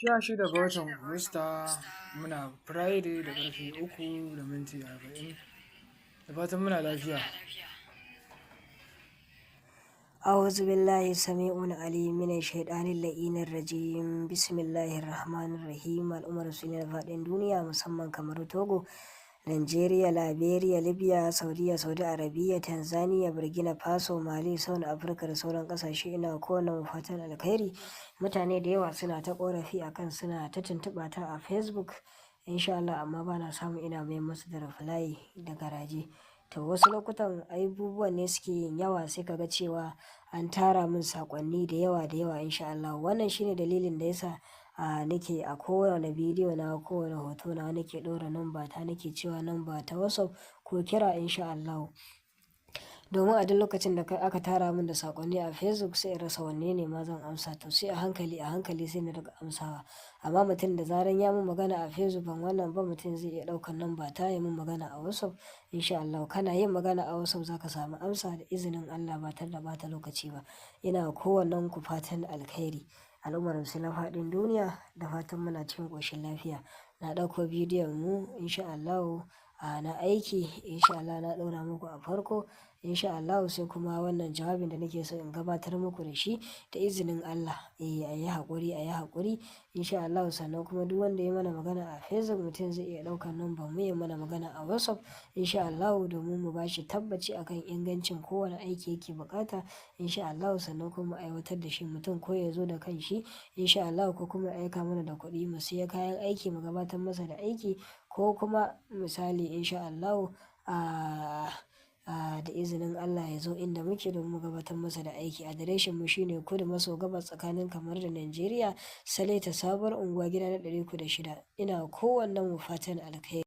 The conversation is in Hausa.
16 ga watan Agusta muna Friday da ƙarfe 3:40. Da fatan muna lafiya. أعوذ بالله السميع العليم من الشيطان اللعين الرجيم بسم الله الرحمن الرحيم al'ummar musulmi faɗin duniya musamman kamar Togo, Nigeria, Liberia, Libya, Saudiya, Saudi Arabia, Tanzania, Burkina Faso, Mali, South Africa da sauran ƙasashe ina kowane fatan alkhairi. Mutane da yawa suna ta ƙorafi akan suna ta tuntuɓa ta a Facebook insha Allah amma bana samu ina mai musu da reply da garaje. To wasu lokutan abubuwan ne suke yin yawa sai kaga cewa an tara min saƙonni da yawa insha Allah. Wannan shine dalilin da yasa nake a kowane bidiyo na kowane hoto na nake ɗora namba ta nake cewa namba ta WhatsApp ko kira insha Allah. Domin a duk lokacin da aka tara min da saƙonni a Facebook sai in rasa wanne ne ma zan amsa to sai a hankali sai na riƙa amsawa. Amma mutum da zaran ya min magana a Facebook ban wannan ba mutum zai iya ɗaukan namba ta ya min magana a WhatsApp insha Allah. Kana yin magana a WhatsApp zaka samu amsa da izinin Allah ba tare da ɓata lokaci ba. Ina kowannen ku fatan alkhairi. Al'ummar musulmi faɗin duniya da fatan muna cikin ƙoshin lafiya. Na ɗauko bidiyon mu insha Allah na aiki insha Allah na ɗora muku a farko insha Allah sai kuma wannan jawabin da nake so in gabatar muku da shi da izinin Allah. A yi haƙuri insha Allah sannan kuma duk wanda ya mana magana a Facebook mutum zai iya ɗaukar number mu ya mana magana a WhatsApp insha Allah domin mu bashi tabbaci akan ingancin kowane aiki yake buƙata insha Allah sannan kuma aiwatar da shi mutum ko ya zo da kanshi insha Allah ko kuma aika mana da kuɗi mu siya kayan aiki mu gabatar masa da aiki ko kuma misali insha Allah da izinin Allah ya zo inda muke domin mu gabatar masa da aiki. Adireshin mu shine kudu maso gabas tsakanin kamar da Nigeria, Saleta Sabuwar Unguwa gida na 306. Ina kowannen mu fatan alkhairi.